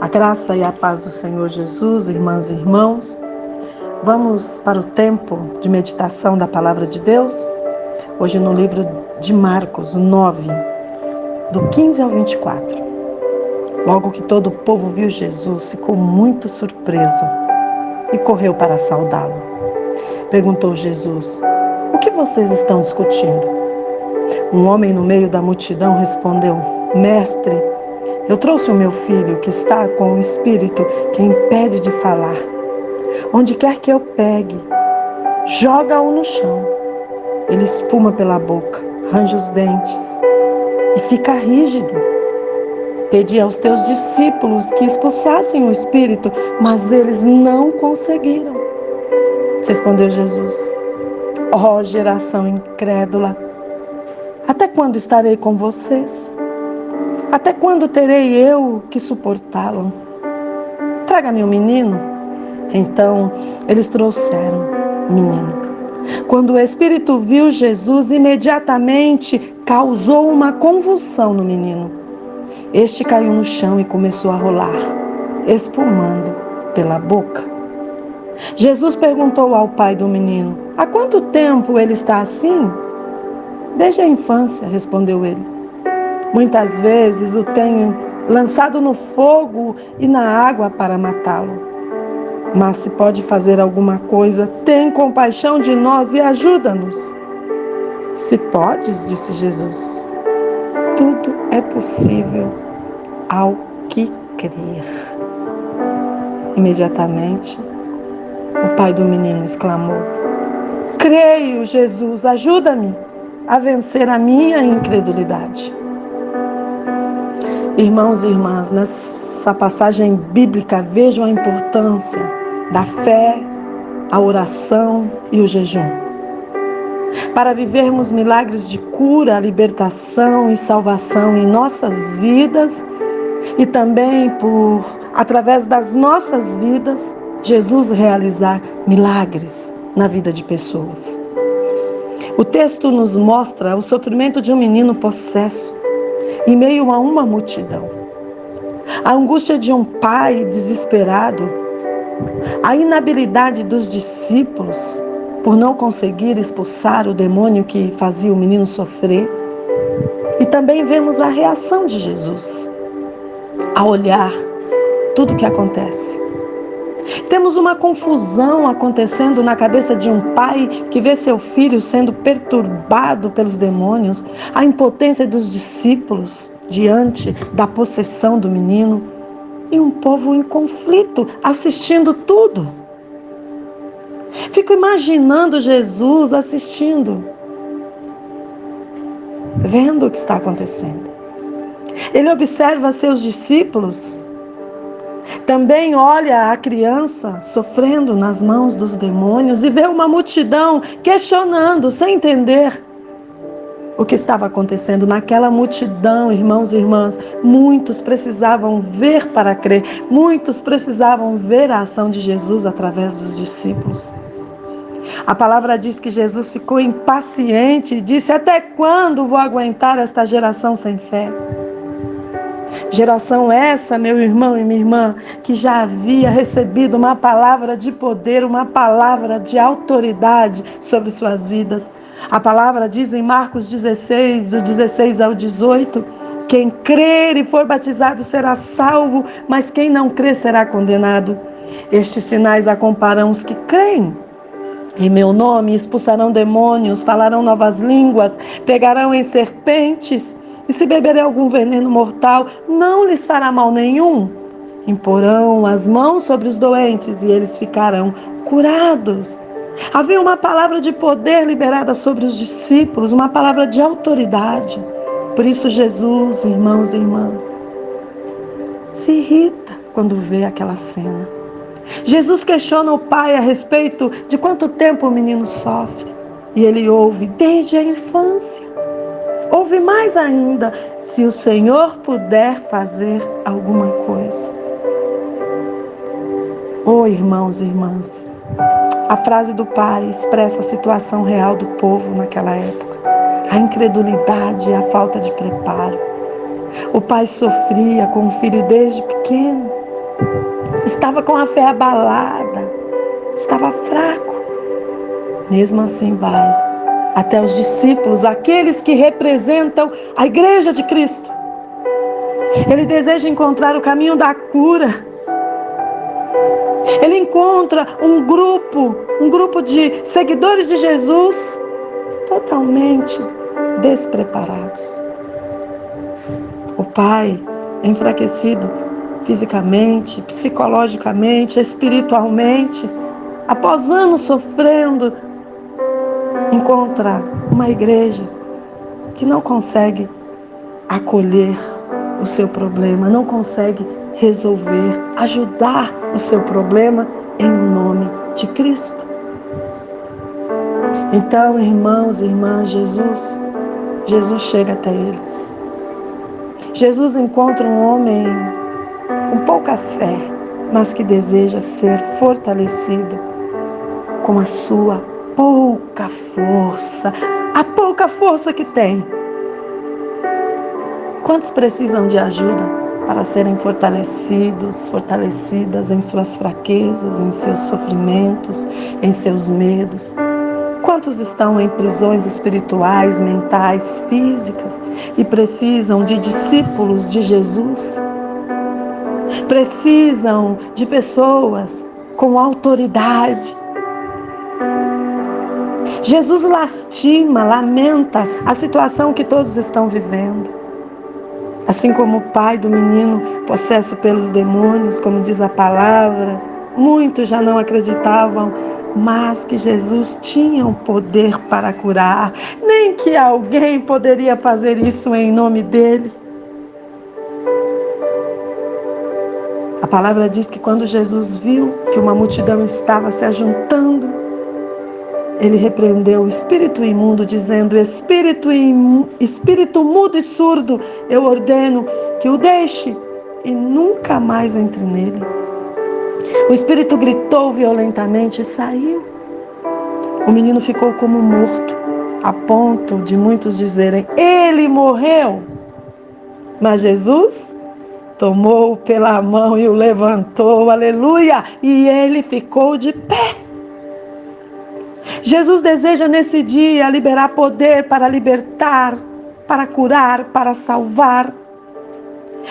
A graça e a paz do Senhor Jesus, irmãs e irmãos. Vamos para o tempo de meditação da Palavra de Deus. Hoje no livro de Marcos, 9, do 15 ao 24. Logo que todo o povo viu Jesus, ficou muito surpreso e correu para saudá-lo. Perguntou Jesus: "O que vocês estão discutindo?" Um homem no meio da multidão respondeu: "Mestre, eu trouxe o meu filho que está com um espírito que impede de falar. Onde quer que eu pegue, joga-o no chão. Ele espuma pela boca, range os dentes e fica rígido. Pedi aos teus discípulos que expulsassem o espírito, mas eles não conseguiram." Respondeu Jesus: "Ó geração incrédula, até quando estarei com vocês? Até quando terei eu que suportá-lo? Traga-me o menino." Então eles trouxeram o menino. Quando o espírito viu Jesus, imediatamente causou uma convulsão no menino. Este caiu no chão e começou a rolar, espumando pela boca. Jesus perguntou ao pai do menino: "Há quanto tempo ele está assim?" "Desde a infância", respondeu ele. "Muitas vezes o tenho lançado no fogo e na água para matá-lo. Mas se pode fazer alguma coisa, tem compaixão de nós e ajuda-nos." "Se podes", disse Jesus, "tudo é possível ao que crer." Imediatamente, o pai do menino exclamou: "Creio, Jesus, ajuda-me a vencer a minha incredulidade." Irmãos e irmãs, nessa passagem bíblica, vejam a importância da fé, a oração e o jejum. Para vivermos milagres de cura, libertação e salvação em nossas vidas e também através das nossas vidas, Jesus realizar milagres na vida de pessoas. O texto nos mostra o sofrimento de um menino possesso em meio a uma multidão. A angústia de um pai desesperado, a inabilidade dos discípulos por não conseguir expulsar o demônio que fazia o menino sofrer. E também vemos a reação de Jesus a olhar tudo o que acontece. Temos uma confusão acontecendo na cabeça de um pai que vê seu filho sendo perturbado pelos demônios, a impotência dos discípulos diante da possessão do menino e um povo em conflito assistindo tudo. Fico imaginando Jesus assistindo, vendo o que está acontecendo. Ele observa seus discípulos. Também olha a criança sofrendo nas mãos dos demônios e vê uma multidão questionando, sem entender o que estava acontecendo. Naquela multidão, irmãos e irmãs, muitos precisavam ver para crer, muitos precisavam ver a ação de Jesus através dos discípulos. A palavra diz que Jesus ficou impaciente e disse: "Até quando vou aguentar esta geração sem fé?" Geração essa, meu irmão e minha irmã, que já havia recebido uma palavra de poder, uma palavra de autoridade sobre suas vidas. A palavra diz em Marcos 16, do 16 ao 18, "Quem crer e for batizado será salvo, mas quem não crer será condenado. Estes sinais acompanharão os que creem. Em meu nome expulsarão demônios, falarão novas línguas, pegarão em serpentes, e se beberem algum veneno mortal, não lhes fará mal nenhum. Imporão as mãos sobre os doentes e eles ficarão curados." Havia uma palavra de poder liberada sobre os discípulos, uma palavra de autoridade. Por isso Jesus, irmãos e irmãs, se irrita quando vê aquela cena. Jesus questiona o pai a respeito de quanto tempo o menino sofre. E ele ouve: "Desde a infância." Ouve mais ainda: "Se o Senhor puder fazer alguma coisa." Oh, irmãos e irmãs, a frase do pai expressa a situação real do povo naquela época. A incredulidade e a falta de preparo. O pai sofria com o filho desde pequeno. estava com a fé abalada, estava fraco. Mesmo assim vai até os discípulos, aqueles que representam a igreja de Cristo. Ele deseja encontrar o caminho da cura. Ele encontra um grupo de seguidores de Jesus totalmente despreparados. O pai, enfraquecido fisicamente, psicologicamente, espiritualmente, após anos sofrendo, encontra uma igreja que não consegue acolher o seu problema, não consegue resolver, ajudar o seu problema em nome de Cristo. Então, irmãos e irmãs, Jesus chega até ele. Jesus encontra um homem com pouca fé, mas que deseja ser fortalecido com a sua pouca força, a pouca força que tem. Quantos precisam de ajuda para serem fortalecidas em suas fraquezas, em seus sofrimentos, em seus medos? Quantos estão em prisões espirituais, mentais, físicas e precisam de discípulos de Jesus? Precisam de pessoas com autoridade. Jesus lamenta a situação que todos estão vivendo. Assim como o pai do menino possesso pelos demônios, como diz a palavra, muitos já não acreditavam, mas que Jesus tinha o poder para curar, nem que alguém poderia fazer isso em nome dele. A palavra diz que quando Jesus viu que uma multidão estava se ajuntando, ele repreendeu o espírito imundo, dizendo: espírito mudo e surdo, eu ordeno que o deixe e nunca mais entre nele. O espírito gritou violentamente e saiu. O menino ficou como morto, a ponto de muitos dizerem: ele morreu. Mas Jesus tomou-o pela mão e o levantou, aleluia, e ele ficou de pé. Jesus deseja nesse dia liberar poder para libertar, para curar, para salvar.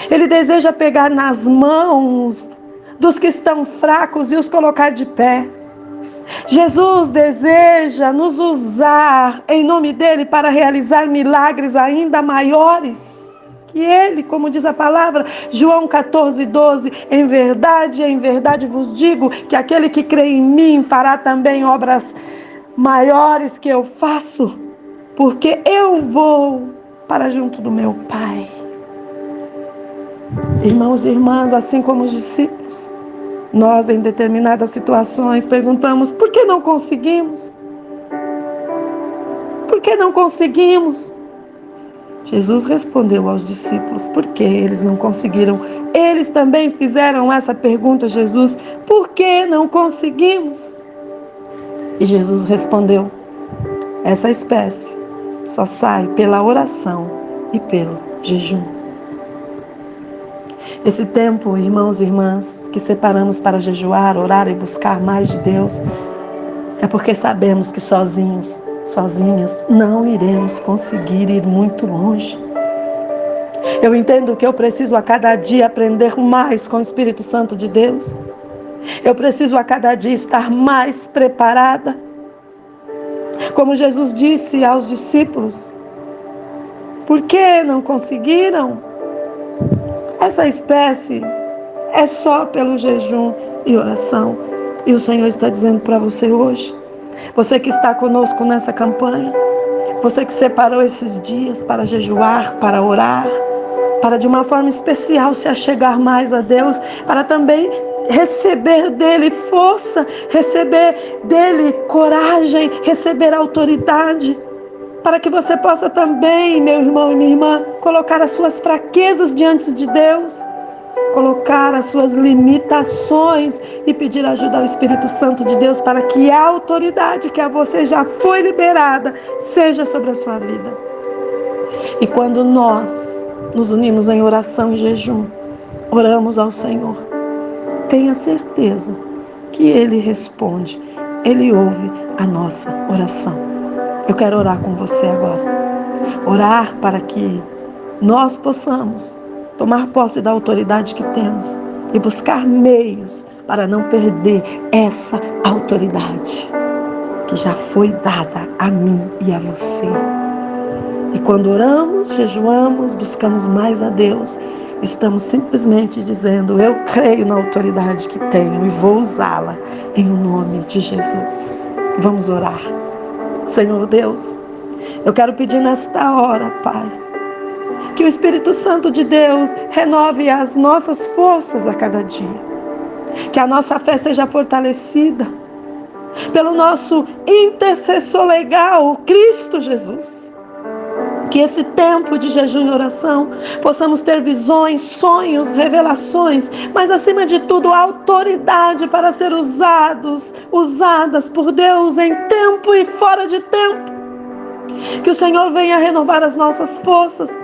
Ele deseja pegar nas mãos dos que estão fracos e os colocar de pé. Jesus deseja nos usar em nome dele para realizar milagres ainda maiores que ele, como diz a palavra, João 14:12, em verdade vos digo que aquele que crê em mim fará também obras maiores que eu faço, porque eu vou para junto do meu Pai. Irmãos e irmãs, assim como os discípulos, nós em determinadas situações perguntamos: por que não conseguimos? Por que não conseguimos? Jesus respondeu aos discípulos: por que eles não conseguiram? Eles também fizeram essa pergunta a Jesus: por que não conseguimos? E Jesus respondeu: essa espécie só sai pela oração e pelo jejum. Esse tempo, irmãos e irmãs, que separamos para jejuar, orar e buscar mais de Deus, é porque sabemos que sozinhas, não iremos conseguir ir muito longe. Eu entendo que eu preciso a cada dia aprender mais com o Espírito Santo de Deus. Eu preciso a cada dia estar mais preparada. Como Jesus disse aos discípulos: por que não conseguiram? Essa espécie é só pelo jejum e oração. E o Senhor está dizendo para você hoje, você que está conosco nessa campanha, você que separou esses dias para jejuar, para orar, para de uma forma especial se achegar mais a Deus, para também receber dele força, receber dele coragem, receber autoridade, para que você possa também, meu irmão e minha irmã, colocar as suas fraquezas diante de Deus, colocar as suas limitações e pedir ajuda ao Espírito Santo de Deus para que a autoridade que a você já foi liberada seja sobre a sua vida. E quando nós nos unimos em oração e jejum, oramos ao Senhor, tenha certeza que Ele responde, Ele ouve a nossa oração. Eu quero orar com você agora. Orar para que nós possamos tomar posse da autoridade que temos e buscar meios para não perder essa autoridade que já foi dada a mim e a você. E quando oramos, jejuamos, buscamos mais a Deus, estamos simplesmente dizendo: eu creio na autoridade que tenho e vou usá-la em nome de Jesus. Vamos orar. Senhor Deus, eu quero pedir nesta hora, Pai, que o Espírito Santo de Deus renove as nossas forças a cada dia. Que a nossa fé seja fortalecida pelo nosso intercessor legal, Cristo Jesus. Que esse tempo de jejum e oração possamos ter visões, sonhos, revelações, mas acima de tudo autoridade para ser usadas por Deus em tempo e fora de tempo. Que o Senhor venha renovar as nossas forças,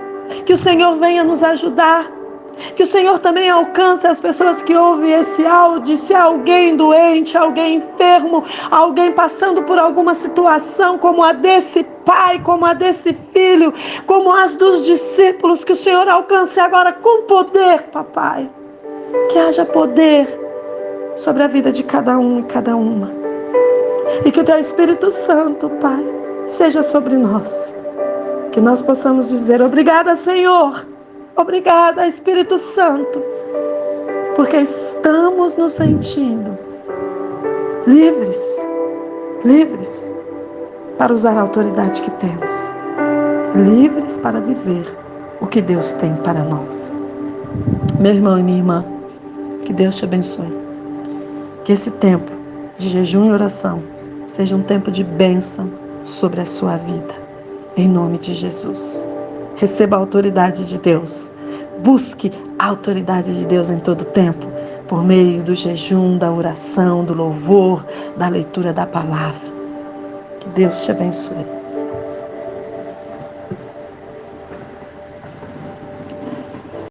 que o Senhor venha nos ajudar, que o Senhor também alcance as pessoas que ouvem esse áudio. Se há alguém doente, alguém enfermo, alguém passando por alguma situação como a desse pai, como a desse filho, como as dos discípulos, que o Senhor alcance agora com poder, papai. Que haja poder sobre a vida de cada um e cada uma. E que o Teu Espírito Santo, Pai, seja sobre nós. Que nós possamos dizer: obrigada, Senhor. Obrigada, Espírito Santo, porque estamos nos sentindo livres para usar a autoridade que temos, livres para viver o que Deus tem para nós. Meu irmão e minha irmã, que Deus te abençoe. Que esse tempo de jejum e oração seja um tempo de bênção sobre a sua vida, em nome de Jesus. Receba a autoridade de Deus. Busque a autoridade de Deus em todo tempo, por meio do jejum, da oração, do louvor, da leitura da palavra. Que Deus te abençoe.